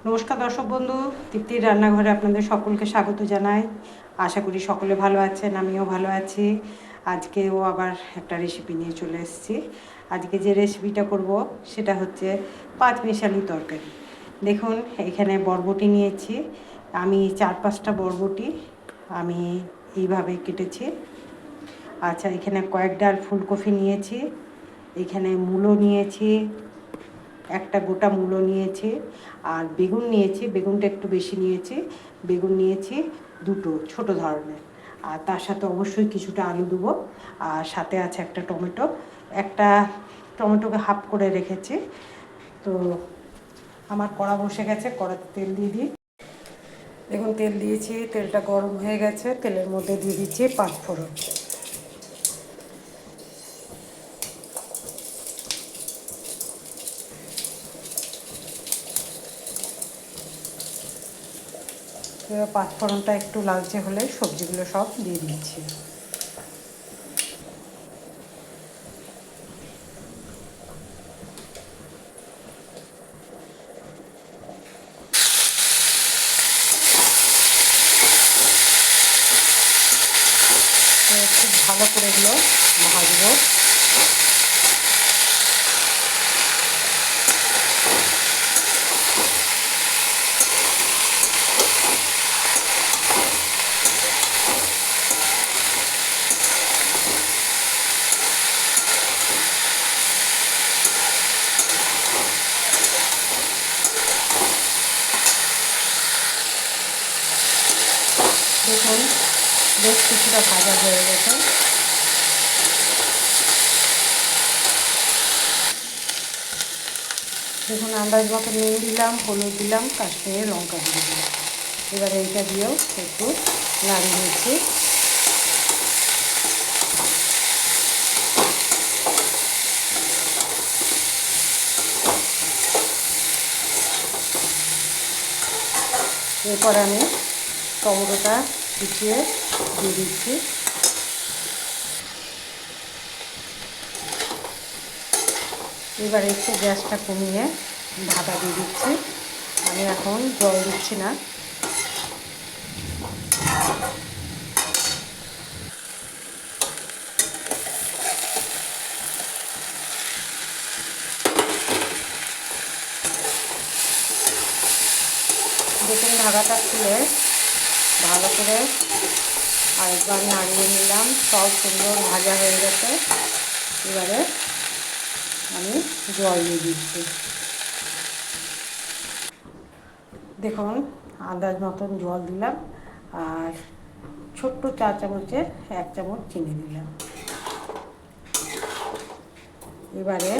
নমস্কার দর্শক বন্ধু, তৃপ্তির রান্নাঘরে আপনাদের সকলকে স্বাগত জানাই। আশা করি সকলে ভালো আছেন, আমিও ভালো আছি। আজকেও আবার একটা রেসিপি নিয়ে চলে এসেছি। আজকে যে রেসিপিটা করব সেটা হচ্ছে পাঁচমিশালি তরকারি। দেখুন, এখানে বরবটি নিয়েছি আমি 4-5টা বরবটি আমি এইভাবে কেটেছি। আচ্ছা, এখানে কয়েক ডাল ফুলকপি নিয়েছি, এখানে মূলো নিয়েছি, একটা গোটা মূলো নিয়েছি, আর বেগুন নিয়েছি, বেগুনটা একটু বেশি নিয়েছি। বেগুন নিয়েছি দুটো ছোট ধরনের, আর তার সাথে অবশ্যই কিছুটা আলু দেবো, আর সাথে আছে একটা টমেটো। একটা টমেটোকে হাফ করে রেখেছি। তো আমার কড়া বসে গেছে, কড়াতে তেল দিয়ে দিই। দেখুন, তেল দিয়েছি, তেলটা গরম হয়ে গেছে। তেলের মধ্যে দিয়ে দিচ্ছি পাঁচফোড়ন। পাঁচফোড়নটা একটু লালচে হলে সবজিগুলো সব দিয়ে দিচ্ছি। খুব ভালো করে এগুলো ভাজবো। দেখুন, বেশ কিছুটা ভাজা হয়ে গেছে। দেখুন, আন্দাজ মতো নুন দিলাম, হলুদ দিলাম, কাশ্মীরি লঙ্কা দিয়ে দিলাম। এবারে এইটা দিয়েও একটু নাড়িয়ে নিচ্ছি। এরপর আমি টমেটোটা কুচিয়ে দিয়ে দিচ্ছি। এবারে একটু গ্যাসটা কমিয়ে ঢাকা দিয়ে দিচ্ছি। আমি এখন জল দিচ্ছি না। দেখুন, ঢাকাটা খুলে ভালো করে আরেকবার নাড়িয়ে নিলাম। সব সুন্দর ভাজা হয়ে গেছে। এবারে আমি জল দিয়ে দিচ্ছি। দেখুন, আন্দাজ মতন জল দিলাম, আর ছোট্ট 4 চামচের 1 চামচ চিনি দিলাম। এবারে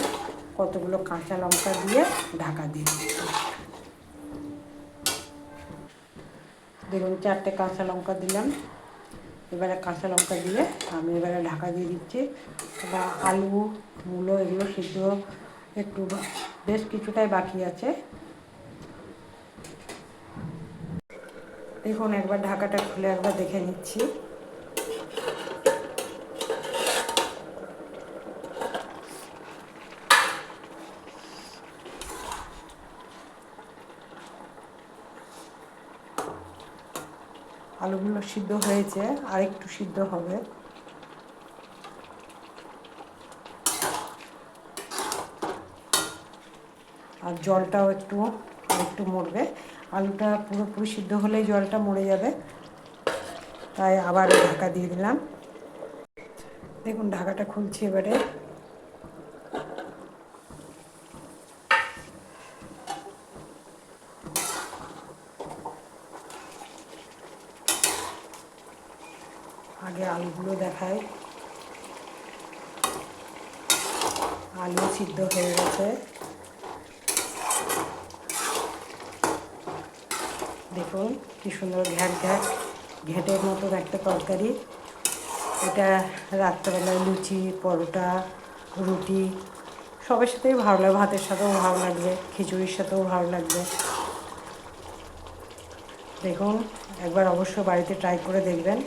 কতগুলো কাঁচা লঙ্কা দিয়ে ঢাকা দিয়ে দিচ্ছি। দেখুন, 4টে কাঁচা লঙ্কা দিলাম। এবারে কাঁচা লঙ্কা দিয়ে আমি এবারে ঢাকা দিয়ে দিচ্ছি। বা আলু, মূলো এগুলো সিদ্ধ একটু বেশ কিছুটাই বাকি আছে। দেখুন, একবার ঢাকাটা খুলে একবার দেখে নিচ্ছি। আলুগুলো সিদ্ধ হয়েছে, আর একটু সিদ্ধ হবে। আর জলটাও একটু মরবে। আলুটা পুরোপুরি সিদ্ধ হলেই জলটা মরে যাবে, তাই আবার ঢাকা দিয়ে দিলাম। দেখুন, ঢাকাটা খুলছি এবারে। আগে আলুগুলো দেখাই। আলু সিদ্ধ হয়ে গেছে। দেখুন, কি সুন্দর ঘ্যাটের মতন একটা তরকারি। এটা রাত্রেবেলায় লুচি, পরোটা, রুটি সবের সাথেই ভালো লাগবে। ভাতের সাথেও ভালো লাগবে, খিচুড়ির সাথেও ভালো লাগবে। দেখুন, একবার অবশ্য বাড়িতে ট্রাই করে দেখবেন।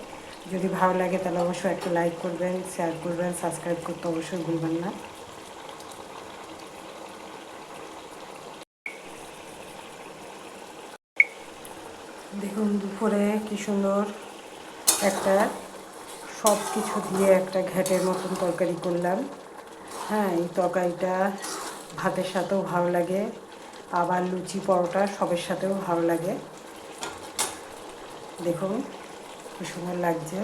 যদি ভালো লাগে তাহলে অবশ্যই একটা লাইক করবেন, শেয়ার করবেন, সাবস্ক্রাইব করতে অবশ্যই ভুলবেন না। দেখুন দুপুরে কি সুন্দর একটা সব কিছু দিয়ে একটা ঘ্যাটের মতন তরকারি করলাম। হ্যাঁ, এই তরকারিটা ভাতের সাথেও ভালো লাগে, আবার লুচি পরোটা সবের সাথেও ভালো লাগে। দেখুন কি সুন্দর লাগছে।